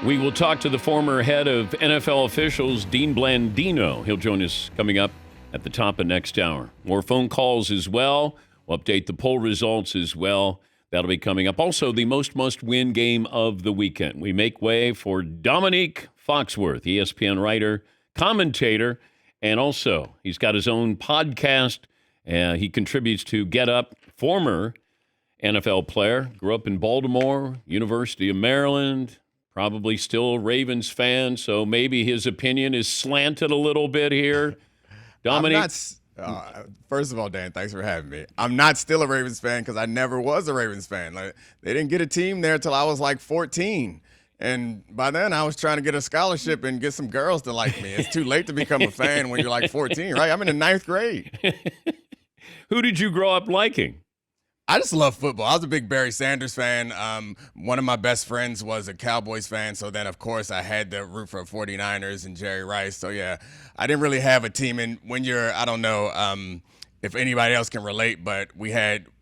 We will talk to the former head of NFL officials, Dean Blandino. He'll join us coming up at the top of next hour. More phone calls as well. We'll update the poll results as well. That'll be coming up. Also, the must-win game of the weekend. We make way for Domonique Foxworth, ESPN writer, commentator, and also he's got his own podcast. He contributes to Get Up, former NFL player, grew up in Baltimore, University of Maryland, probably still a Ravens fan, so maybe his opinion is slanted a little bit here. Domonique? First of all, Dan, thanks for having me. I'm not still a Ravens fan because I never was a Ravens fan. Like, they didn't get a team there till I was like 14. And by then, I was trying to get a scholarship and get some girls to like me. It's too late to become a fan when you're like 14, right? I'm in the ninth grade. Who did you grow up liking? I just love football. I was a big Barry Sanders fan. One of my best friends was a Cowboys fan. So then, of course, I had to root for 49ers and Jerry Rice. So, yeah, I didn't really have a team. And when you're, I don't know if anybody else can relate, but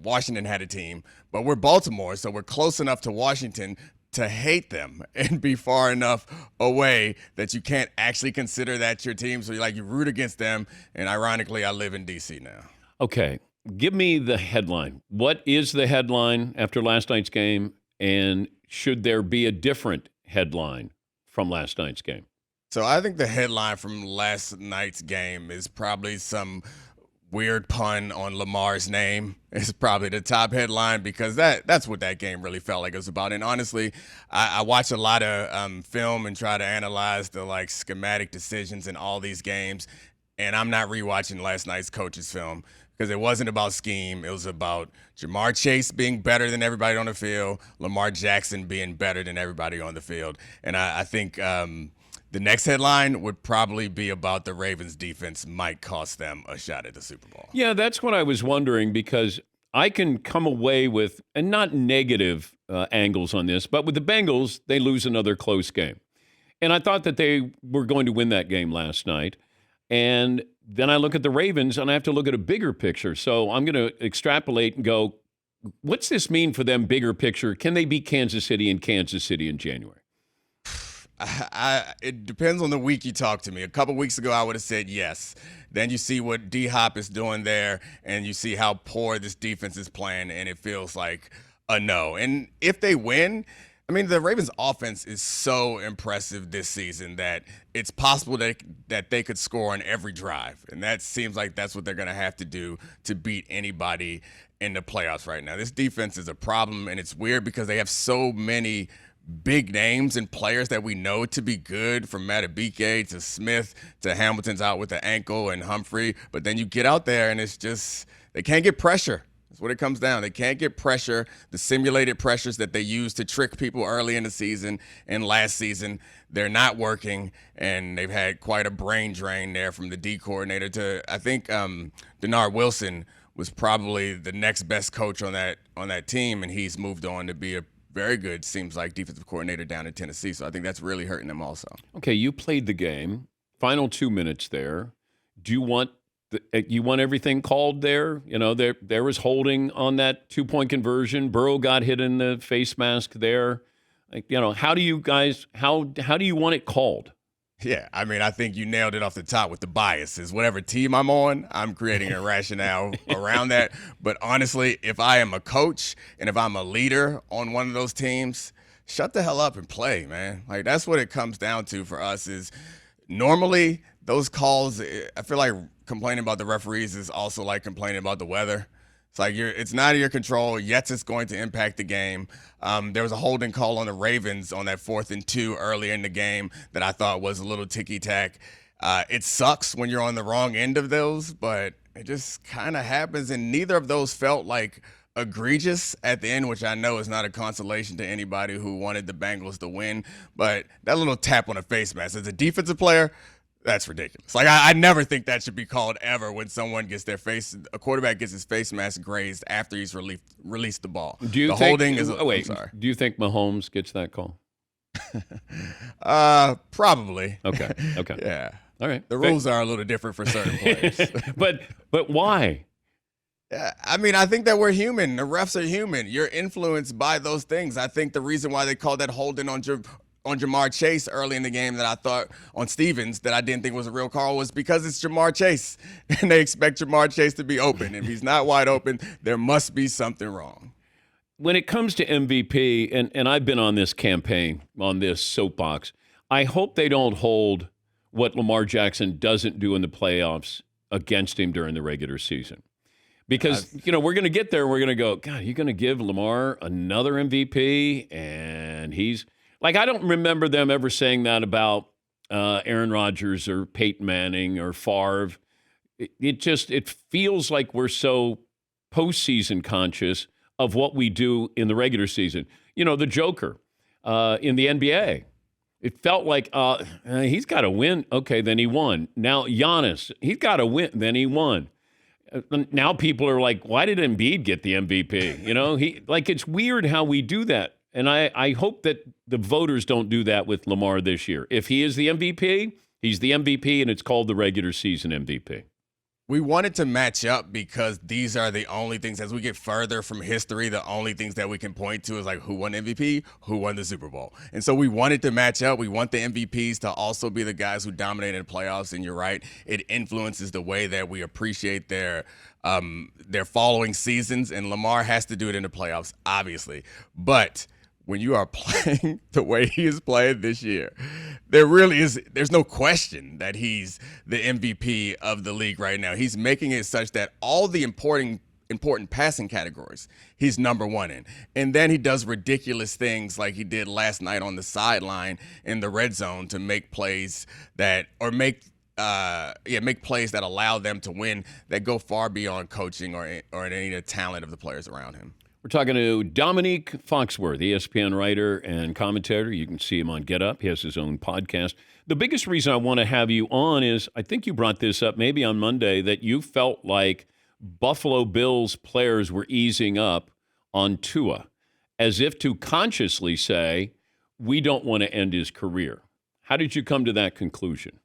Washington had a team. But we're Baltimore, so we're close enough to Washington to hate them and be far enough away that you can't actually consider that your team. So you root against them. And ironically, I live in D.C. now. Okay. Give me the headline. What is the headline after last night's game, and should there be a different headline from last night's game? So I think the headline from last night's game is probably some weird pun on Lamar's name. It's probably the top headline because that's what that game really felt like it was about. And honestly, I watch a lot of film and try to analyze the schematic decisions in all these games, and I'm not rewatching last night's coach's film. Because it wasn't about scheme. It was about Jamar Chase being better than everybody on the field, Lamar Jackson being better than everybody on the field. And I think the next headline would probably be about the Ravens defense might cost them a shot at the Super Bowl. Yeah, that's what I was wondering, because I can come away with, and not negative angles on this, but with the Bengals, they lose another close game. And I thought that they were going to win that game last night. And then I look at the Ravens, and I have to look at a bigger picture. So I'm going to extrapolate and go, what's this mean for them, bigger picture? Can they beat Kansas City in January? It depends on the week you talk to me. A couple weeks ago, I would have said yes. Then you see what D-Hop is doing there, and you see how poor this defense is playing, and it feels like a no. And if they win, I mean, the Ravens' offense is so impressive this season that it's possible that they could score on every drive. And that seems like that's what they're going to have to do to beat anybody in the playoffs right now. This defense is a problem, and it's weird because they have so many big names and players that we know to be good, from Matabike to Smith to Hamilton's out with the ankle and Humphrey. But then you get out there, and it's just they can't get pressure. That's what it comes down. They can't get pressure, the simulated pressures that they use to trick people early in the season and last season. They're not working, and they've had quite a brain drain there from the D coordinator to, I think, Denard Wilson was probably the next best coach on that team, and he's moved on to be a very good, seems like, defensive coordinator down in Tennessee. So I think that's really hurting them also. Okay, you played the game. Final 2 minutes there. Do you want everything called there? You know, there was holding on that 2-point conversion. Burrow got hit in the face mask there. How do you want it called? Yeah, I mean, I think you nailed it off the top with the biases. Whatever team I'm on, I'm creating a rationale around that. But honestly, if I am a coach and if I'm a leader on one of those teams, shut the hell up and play, man. Like, that's what it comes down to for us is normally those calls, I feel like complaining about the referees is also like complaining about the weather. It's like it's not in your control, yet it's going to impact the game. There was a holding call on the Ravens on that 4th and 2 earlier in the game that I thought was a little ticky-tack. It sucks when you're on the wrong end of those, but it just kind of happens, and neither of those felt like egregious at the end, which I know is not a consolation to anybody who wanted the Bengals to win. But that little tap on the face mask, as a defensive player, that's ridiculous. Like, I never think that should be called ever when a quarterback gets his face mask grazed after he's released the ball. Do you think Mahomes gets that call? Probably. Okay. Yeah. All right. The rules are a little different for certain players. But why? I mean, I think that we're human. The refs are human. You're influenced by those things. I think the reason why they called that holding on on Jamar Chase early in the game that I thought on Stevens that I didn't think was a real call was because it's Jamar Chase, and they expect Jamar Chase to be open. If he's not wide open, there must be something wrong. When it comes to MVP, and I've been on this campaign, on this soapbox, I hope they don't hold what Lamar Jackson doesn't do in the playoffs against him during the regular season. Because, we're going to get there and we're going to go, God, you're going to give Lamar another MVP? And he's like, I don't remember them ever saying that about Aaron Rodgers or Peyton Manning or Favre. It feels like we're so postseason conscious of what we do in the regular season. The Joker in the NBA. It felt like he's got to win. Okay, then he won. Now Giannis, he's got to win. Then he won. Now people are like, why did Embiid get the MVP? It's weird how we do that. And I hope that the voters don't do that with Lamar this year. If he is the MVP, he's the MVP, and it's called the regular season MVP. We wanted to match up because these are the only things, as we get further from history, the only things that we can point to is like who won MVP, who won the Super Bowl. And so we wanted to match up. We want the MVPs to also be the guys who dominated the playoffs. And you're right, it influences the way that we appreciate their following seasons. And Lamar has to do it in the playoffs, obviously. But when you are playing the way he is playing this year, there's no question that he's the MVP of the league right now. He's making it such that all the important passing categories, he's number one in. And then he does ridiculous things like he did last night on the sideline in the red zone to make plays that allow them to win, that go far beyond coaching or any of the talent of the players around him. We're talking to Domonique Foxworth, ESPN writer and commentator. You can see him on Get Up. He has his own podcast. The biggest reason I want to have you on is, I think you brought this up maybe on Monday, that you felt like Buffalo Bills players were easing up on Tua, as if to consciously say, we don't want to end his career. How did you come to that conclusion?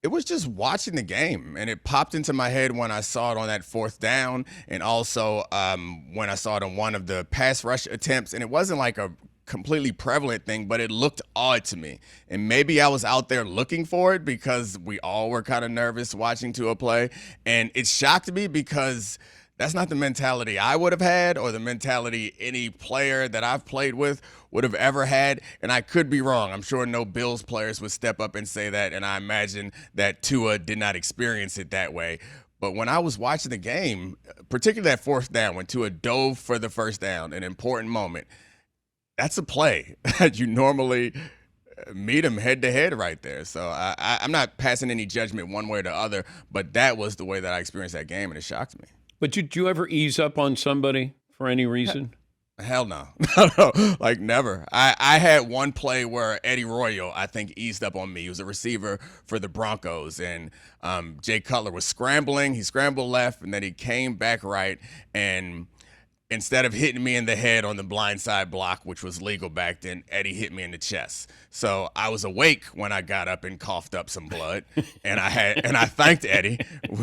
It was just watching the game, and it popped into my head when I saw it on that fourth down, and also when I saw it on one of the pass rush attempts. And it wasn't like a completely prevalent thing, but it looked odd to me. And maybe I was out there looking for it because we all were kind of nervous watching Tua play. And it shocked me because that's not the mentality I would have had, or the mentality any player that I've played with would have ever had. And I could be wrong. I'm sure no Bills players would step up and say that. And I imagine that Tua did not experience it that way. But when I was watching the game, particularly that fourth down, when Tua dove for the first down, an important moment, that's a play that you normally meet him head to head right there. So I'm not passing any judgment one way or the other, but that was the way that I experienced that game, and it shocked me. But did you ever ease up on somebody for any reason? Hell no. No, like never. I had one play where Eddie Royal, I think, eased up on me. He was a receiver for the Broncos, and Jay Cutler was scrambling. He scrambled left, and then he came back right, and instead of hitting me in the head on the blindside block, which was legal back then, Eddie hit me in the chest. So I was awake when I got up and coughed up some blood, and I thanked Eddie.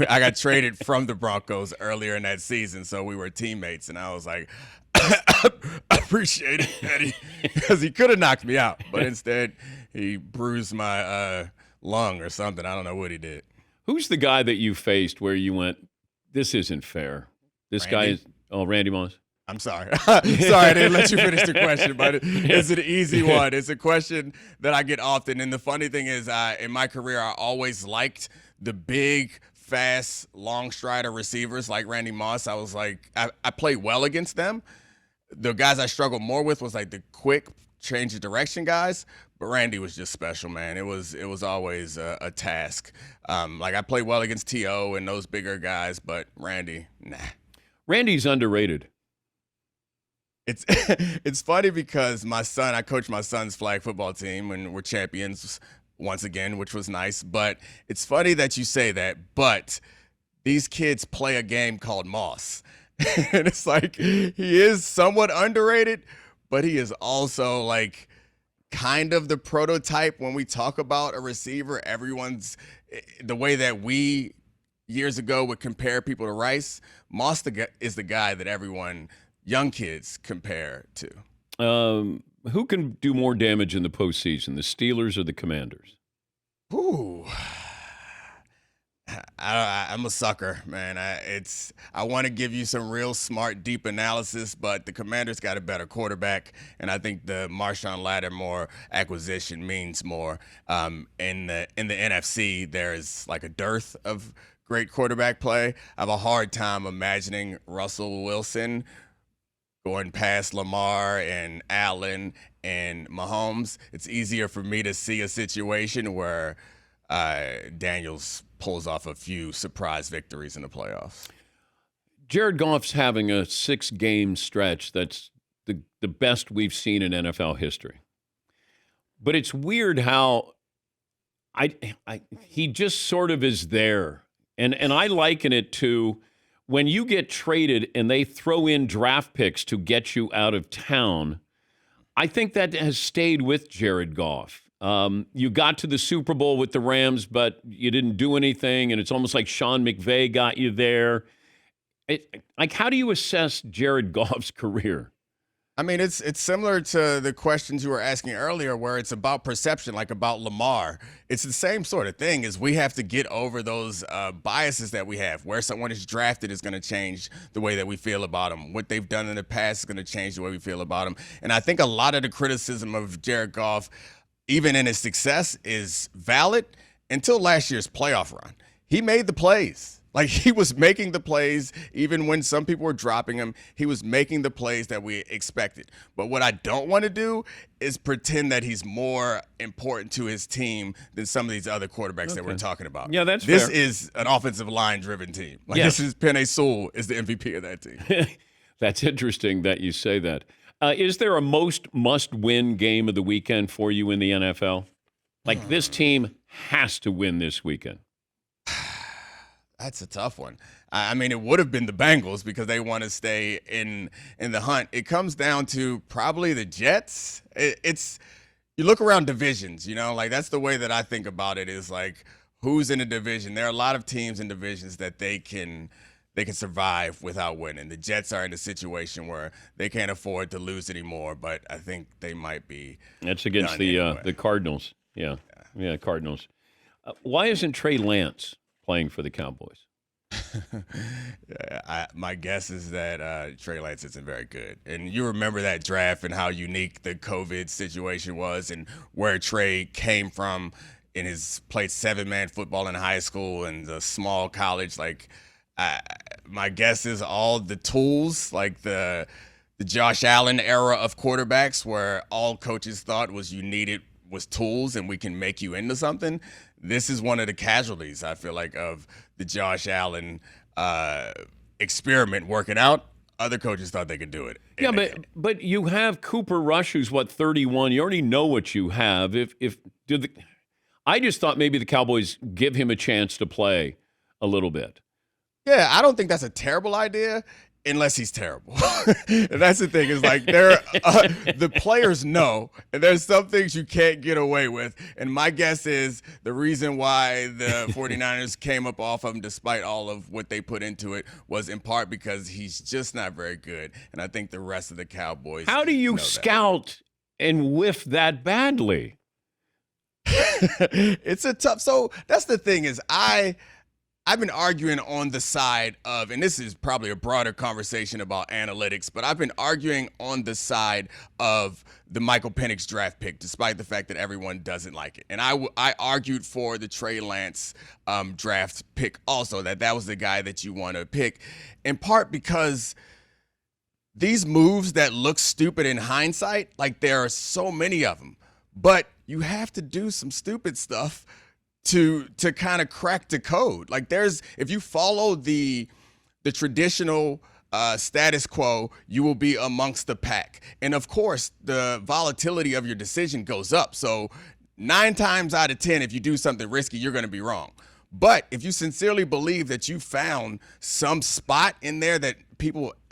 I got traded from the Broncos earlier in that season, so we were teammates, and I was like, I appreciate it, Eddie, because he could have knocked me out, but instead he bruised my lung or something. I don't know what he did. Who's the guy that you faced where you went, this isn't fair? This guy is... Oh, Randy Moss. I'm sorry. Sorry, I didn't let you finish the question, but it's an easy one. It's a question that I get often. And the funny thing is, in my career, I always liked the big, fast, long strider receivers like Randy Moss. I was like, I played well against them. The guys I struggled more with was like the quick change of direction guys. But Randy was just special, man. It was always a task. Like I played well against T.O. and those bigger guys, but Randy, nah. Randy's underrated. It's funny because I coached my son's flag football team, and we're champions once again, which was nice. But it's funny that you say that, but these kids play a game called Moss. And it's like, he is somewhat underrated, but he is also like kind of the prototype when we talk about a receiver. The way that we years ago would compare people to Rice, Moss is the guy that everyone, young kids, compare to. Who can do more damage in the postseason, the Steelers or the Commanders? Ooh. I'm a sucker, man. I want to give you some real smart, deep analysis, but the Commanders got a better quarterback, and I think the Marshawn Lattimore acquisition means more. In the NFC, there is like a dearth of great quarterback play. I have a hard time imagining Russell Wilson going past Lamar and Allen and Mahomes. It's easier for me to see a situation where Daniels pulls off a few surprise victories in the playoffs. Jared Goff's having a 6-game stretch that's the best we've seen in NFL history. But it's weird how he just sort of is there. And I liken it to when you get traded and they throw in draft picks to get you out of town. I think that has stayed with Jared Goff. You got to the Super Bowl with the Rams, but you didn't do anything, and it's almost like Sean McVay got you there. How do you assess Jared Goff's career? I mean, it's similar to the questions you were asking earlier, where it's about perception, like about Lamar. It's the same sort of thing. Is we have to get over those biases that we have. Where someone is drafted is going to change the way that we feel about them. What they've done in the past is going to change the way we feel about them. And I think a lot of the criticism of Jared Goff, even in his success, is valid until last year's playoff run. He made the plays. Like, he was making the plays even when some people were dropping him. He was making the plays that we expected. But what I don't want to do is pretend that he's more important to his team than some of these other quarterbacks that we're talking about. Yeah, that's This fair. is an offensive line-driven team. Like, Yes. This is Penei Sewell is the MVP of that team. That's interesting that you say that. Is there a must-win game of the weekend for you in the NFL? Like, this team has to win this weekend. That's a tough one. I mean, it would have been the Bengals because they want to stay in the hunt. It comes down to probably the Jets. It's you look around divisions, like that's the way that I think about it is like who's in a division. There are a lot of teams in divisions that they can survive without winning. The Jets are in a situation where they can't afford to lose anymore, but I think they might be. That's against the Cardinals. Yeah, Cardinals. Why isn't Trey Lance playing for the Cowboys? My guess is that Trey Lance isn't very good. And you remember that draft and how unique the COVID situation was and where Trey came from in his played 7-man football in high school and the small college. Like, my guess is all the tools, like the Josh Allen era of quarterbacks where all coaches thought was you needed was tools and we can make you into something. This is one of the casualties, I feel like, of the Josh Allen experiment working out. Other coaches thought they could do it. Yeah, but you have Cooper Rush, who's 31. You already know what you have. I just thought maybe the Cowboys give him a chance to play a little bit. Yeah, I don't think that's a terrible idea unless he's terrible. And that's the thing is like the players know, and there's some things you can't get away with. And my guess is the reason why the 49ers came up off of him despite all of what they put into it was in part because he's just not very good. And I think the rest of the Cowboys How do you scout and whiff that badly? It's a tough. So that's the thing is I've been arguing on the side of, and this is probably a broader conversation about analytics, but I've been arguing on the side of the Michael Penix draft pick, despite the fact that everyone doesn't like it. And I argued for the Trey Lance draft pick also, that was the guy that you want to pick, in part because these moves that look stupid in hindsight, like there are so many of them, but you have to do some stupid stuff to kind of crack the code. Like if you follow the traditional status quo, you will be amongst the pack. And of course, the volatility of your decision goes up. So 9 times out of 10, if you do something risky, you're going to be wrong. But if you sincerely believe that you found some spot in there that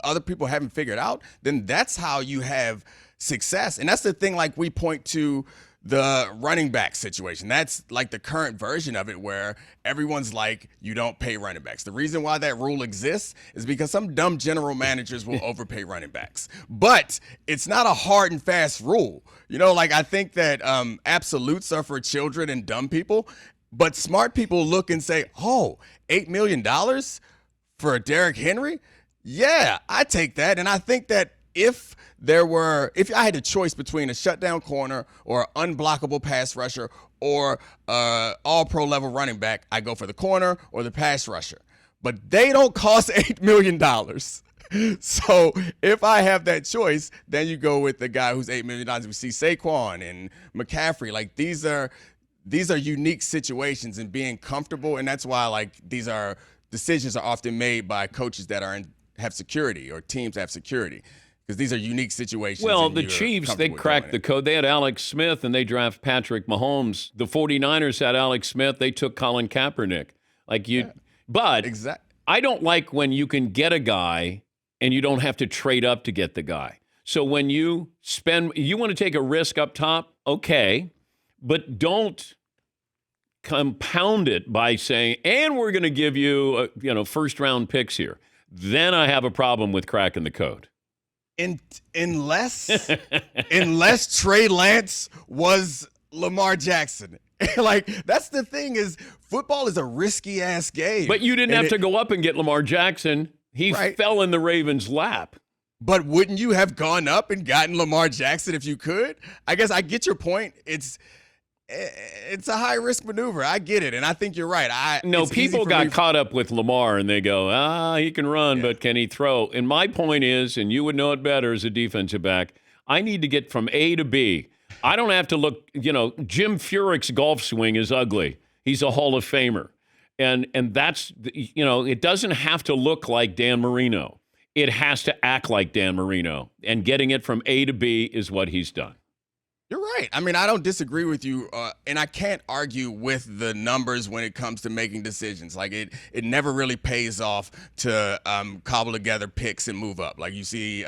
other people haven't figured out, then that's how you have success. And that's the thing, like we point to the running back situation. That's like the current version of it where everyone's like, you don't pay running backs. The reason why that rule exists is because some dumb general managers will overpay running backs. But it's not a hard and fast rule. Like I think that absolutes are for children and dumb people, but smart people look and say, oh, $8 million for Derrick Henry? Yeah, I take that. And I think that if I had a choice between a shutdown corner or an unblockable pass rusher or all pro level running back, I go for the corner or the pass rusher. But they don't cost $8 million. So if I have that choice, then you go with the guy who's $8 million. We see Saquon and McCaffrey. Like these are unique situations and being comfortable. And that's why decisions are often made by coaches that have security or teams that have security. Because these are unique situations. Well, the Chiefs, they cracked the code. They had Alex Smith, and they draft Patrick Mahomes. The 49ers had Alex Smith. They took Colin Kaepernick. But exactly. I don't like when you can get a guy and you don't have to trade up to get the guy. So when you want to take a risk up top, okay, but don't compound it by saying, and we're going to give you, first-round picks here. Then I have a problem with cracking the code. Unless Trey Lance was Lamar Jackson. That's the thing is football is a risky ass game. But you didn't have to go up and get Lamar Jackson. He fell in the Ravens' lap. But wouldn't you have gone up and gotten Lamar Jackson if you could? I guess I get your point. It's a high risk maneuver. I get it, and I think you're right. People got caught up with Lamar, and they go, he can run, but can he throw? And my point is, and you would know it better as a defensive back, I need to get from A to B. I don't have to look. Jim Furyk's golf swing is ugly. He's a Hall of Famer, and that's it doesn't have to look like Dan Marino. It has to act like Dan Marino, and getting it from A to B is what he's done. You're right. I mean, I don't disagree with you, and I can't argue with the numbers when it comes to making decisions. Like, it never really pays off to cobble together picks and move up. Like, you see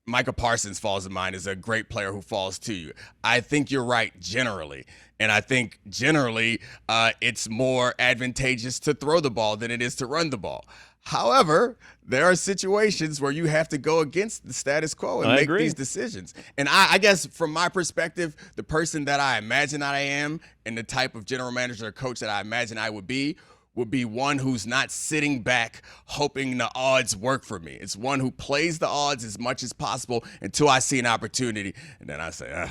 Micah Parsons falls to mind as a great player who falls to you. I think you're right generally, and I think generally it's more advantageous to throw the ball than it is to run the ball. However, there are situations where you have to go against the status quo and make these decisions. And I guess from my perspective, the person that I imagine I am and the type of general manager or coach that I imagine I would be one who's not sitting back hoping the odds work for me. It's one who plays the odds as much as possible until I see an opportunity. And then I say,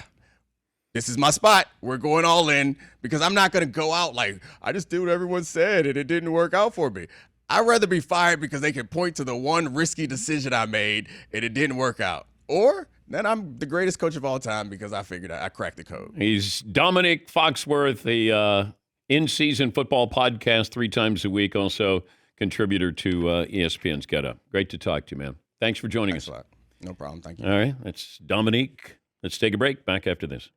this is my spot. We're going all in, because I'm not going to go out like, I just did what everyone said and it didn't work out for me. I'd rather be fired because they can point to the one risky decision I made and it didn't work out. Or then I'm the greatest coach of all time because I figured I cracked the code. He's Domonique Foxworth, the in-season football podcast 3 times a week, also contributor to ESPN's Get Up. Great to talk to you, man. Thanks for joining us. A lot. No problem. Thank you. All right. That's Domonique. Let's take a break. Back after this.